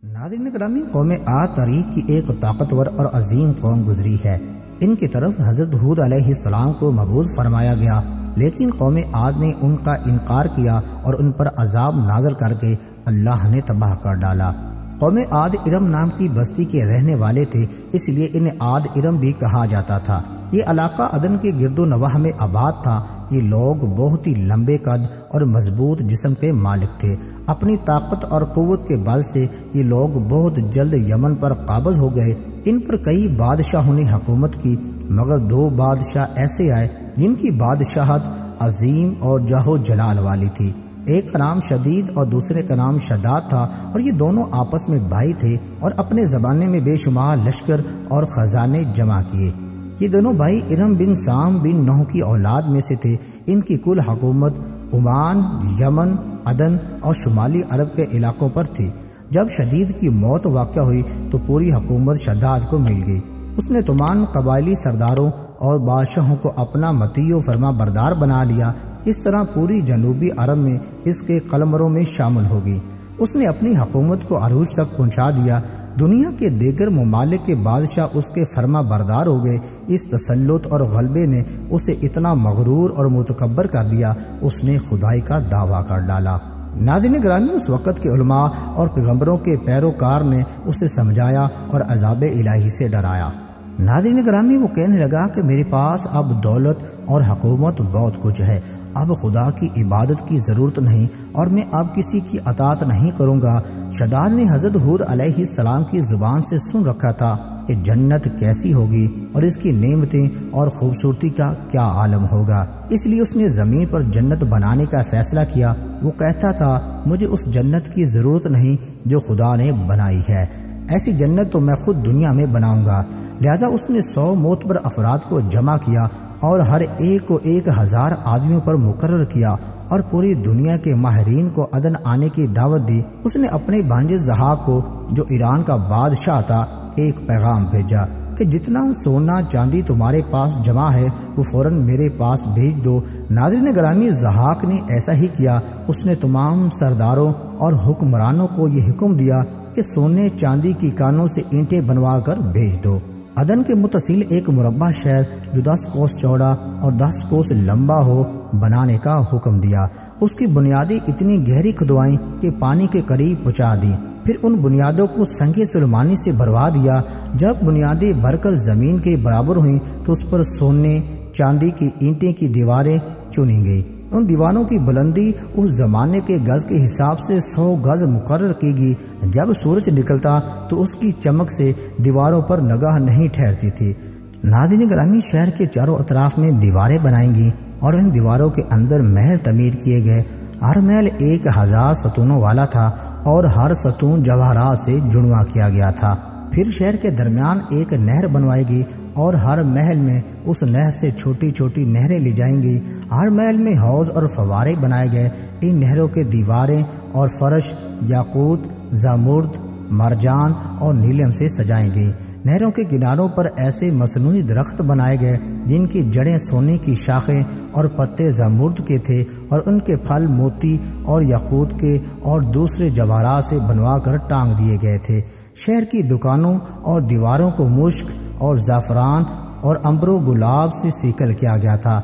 ناظرین گرامی، قوم عاد تاریخ کی ایک طاقتور اور عظیم قوم گزری ہے۔ ان کی طرف حضرت ہود علیہ السلام کو مبعوث فرمایا گیا، لیکن قوم عاد نے ان کا انکار کیا اور ان پر عذاب نازل کر کے اللہ نے تباہ کر ڈالا۔ قوم عاد ارم نام کی بستی کے رہنے والے تھے، اس لیے انہیں عاد ارم بھی کہا جاتا تھا۔ یہ علاقہ عدن کے گرد و نواح میں آباد تھا۔ یہ لوگ بہت ہی لمبے قد اور مضبوط جسم کے مالک تھے۔ اپنی طاقت اور قوت کے بل سے یہ لوگ بہت جلد یمن پر قابض ہو گئے۔ ان پر کئی بادشاہوں نے حکومت کی، مگر دو بادشاہ ایسے آئے جن کی بادشاہت عظیم اور جاہ و جلال والی تھی۔ ایک کا نام شدید اور دوسرے کا نام شداد تھا، اور یہ دونوں آپس میں بھائی تھے اور اپنے زمانے میں بے شمار لشکر اور خزانے جمع کیے۔ یہ دونوں بھائی ارم بن سام بن نوح کی اولاد میں سے تھے۔ ان کی کل حکومت عمان، یمن، عدن اور شمالی عرب کے علاقوں پر تھی۔ جب شدید کی موت واقع ہوئی تو پوری حکومت شداد کو مل گئی۔ اس نے تمام قبائلی سرداروں اور بادشاہوں کو اپنا مطیع و فرما بردار بنا لیا۔ اس طرح پوری جنوبی عرب میں اس کے قلمروں میں شامل ہو گئی۔ اس نے اپنی حکومت کو عروج تک پہنچا دیا۔ دنیا کے دیگر ممالک کے بادشاہ اس کے فرما بردار ہو گئے۔ اس تسلط اور غلبے نے اسے اتنا مغرور اور متکبر کر دیا، اس نے خدائی کا دعویٰ کر ڈالا۔ ناظرین گرامی، اس وقت کے علماء اور پیغمبروں کے پیروکار نے اسے سمجھایا اور عذاب الہی سے ڈرایا۔ ناظرین گرامی، وہ کہنے لگا کہ میرے پاس اب دولت اور حکومت بہت کچھ ہے، اب خدا کی عبادت کی ضرورت نہیں اور میں اب کسی کی اطاعت نہیں کروں گا۔ شداد نے حضرت ہود علیہ السلام کی زبان سے سن رکھا تھا کہ جنت کیسی ہوگی اور اس کی نعمتیں اور خوبصورتی کا کیا عالم ہوگا، اس لیے اس نے زمین پر جنت بنانے کا فیصلہ کیا۔ وہ کہتا تھا مجھے اس جنت کی ضرورت نہیں جو خدا نے بنائی ہے، ایسی جنت تو میں خود دنیا میں بناؤں گا۔ لہذا اس نے 100 معتبر افراد کو جمع کیا اور ہر ایک کو 1000 آدمیوں پر مقرر کیا اور پوری دنیا کے ماہرین کو عدن آنے کی دعوت دی۔ اس نے اپنے بھانجے ضحاک کو، جو ایران کا بادشاہ تھا، ایک پیغام بھیجا کہ جتنا سونا چاندی تمہارے پاس جمع ہے وہ فوراً میرے پاس بھیج دو۔ ناظرین گرامی، ضحاک نے ایسا ہی کیا۔ اس نے تمام سرداروں اور حکمرانوں کو یہ حکم دیا کہ سونے چاندی کی کانوں سے اینٹیں بنوا کر بھیج دو۔ عدن کے متصل ایک مربع شہر جو 10 کوس چوڑا اور 10 کوس لمبا ہو بنانے کا حکم دیا۔ اس کی بنیادیں اتنی گہری کھدوائیں کہ پانی کے قریب پہنچا دی، پھر ان بنیادوں کو سنگ سلیمانی سے بھروا دیا۔ جب بنیادیں بھر کر زمین کے برابر ہوئیں تو اس پر سونے چاندی کی اینٹیں کی دیواریں چنی گئی۔ ان دیواروں کی بلندی اس زمانے کے گز کے حساب سے 100 گز مقرر کی گئی۔ جب سورج نکلتا تو اس کی چمک سے دیواروں پر نگاہ نہیں ٹھہرتی تھی۔ ناظرین گرامی، شہر کے چاروں اطراف میں دیواریں بنائیں گی اور ان دیواروں کے اندر محل تعمیر کیے گئے۔ ہر محل 1000 ستونوں والا تھا اور ہر ستون جواہرات سے جڑواں کیا گیا تھا۔ پھر شہر کے درمیان ایک نہر بنوائی گئی اور ہر محل میں اس نہر سے چھوٹی چھوٹی نہریں لی جائیں گی۔ ہر محل میں حوض اور فوارے بنائے گئے۔ ان نہروں کے دیواریں اور فرش یاقوت، زمرد، مرجان اور نیلم سے سجائیں گئی۔ نہروں کے کناروں پر ایسے مصنوعی درخت بنائے گئے جن کی جڑیں سونے کی شاخیں اور پتے زمرد کے تھے اور ان کے پھل موتی اور یاقوت کے اور دوسرے جواہرات سے بنوا کر ٹانگ دیے گئے تھے۔ شہر کی دکانوں اور دیواروں کو مشک اور زعفران اور امبر و گلاب سے سیکل کیا گیا تھا۔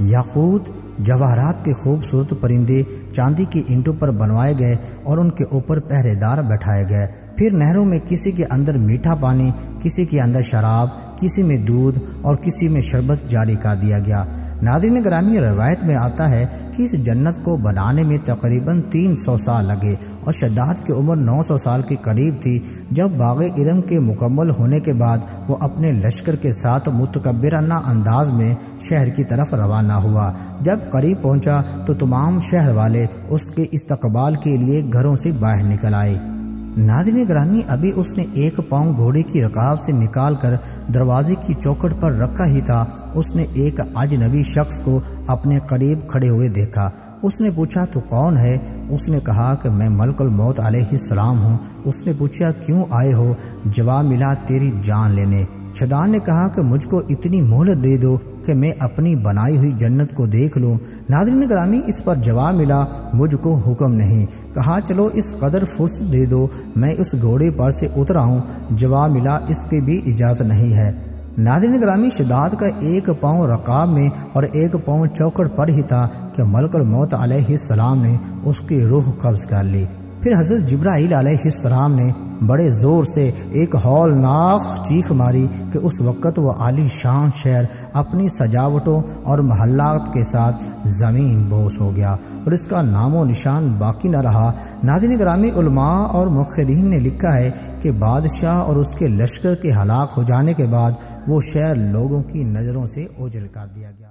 یاقوت، جواہرات کے خوبصورت پرندے چاندی کی اینٹوں پر بنوائے گئے اور ان کے اوپر پہرے دار بٹھائے گئے۔ پھر نہروں میں کسی کے اندر میٹھا پانی، کسی کے اندر شراب، کسی میں دودھ اور کسی میں شربت جاری کر دیا گیا۔ ناظرین گرامی، روایت میں آتا ہے کہ اس جنت کو بنانے میں تقریباً 300 سال لگے اور شداد کی عمر 900 سال کے قریب تھی۔ جب باغ ارم کے مکمل ہونے کے بعد وہ اپنے لشکر کے ساتھ متکبرانہ انداز میں شہر کی طرف روانہ ہوا۔ جب قریب پہنچا تو تمام شہر والے اس کے استقبال کے لیے گھروں سے باہر نکل آئے۔ ناظرین گرامی، ابھی اس نے 1 پاؤں گھوڑے کی رکاب سے نکال کر دروازے کی چوکھٹ پر رکھا ہی تھا، اس نے ایک اجنبی شخص کو اپنے قریب کھڑے ہوئے دیکھا۔ اس نے پوچھا تو کون ہے؟ اس نے کہا کہ میں ملک الموت علیہ السلام ہوں۔ اس نے پوچھا کیوں آئے ہو؟ جواب ملا تیری جان لینے۔ شداد نے کہا کہ مجھ کو اتنی مہلت دے دو کہ میں اپنی بنائی ہوئی جنت کو دیکھ لوں؟ ناظرین گرامی، اس پر جواب ملا مجھ کو حکم نہیں۔ کہا چلو اس قدر فرصت دے دو، میں اس گھوڑے پر سے اترا ہوں۔ جواب ملا اس کی بھی اجازت نہیں ہے۔ ناظرین گرامی، شداد کا ایک پاؤں رکاب میں اور ایک پاؤں چوکڑ پر ہی تھا کہ ملک الموت علیہ السلام نے اس کی روح قبض کر لی۔ پھر حضرت جبرائیل علیہ السلام نے بڑے زور سے ایک ہولناک چیخ ماری کہ اس وقت وہ عالی شان شہر اپنی سجاوٹوں اور محلات کے ساتھ زمین بوس ہو گیا اور اس کا نام و نشان باقی نہ رہا۔ ناظرین گرامی، علماء اور مؤرخین نے لکھا ہے کہ بادشاہ اور اس کے لشکر کے ہلاک ہو جانے کے بعد وہ شہر لوگوں کی نظروں سے اوجھل کر دیا گیا۔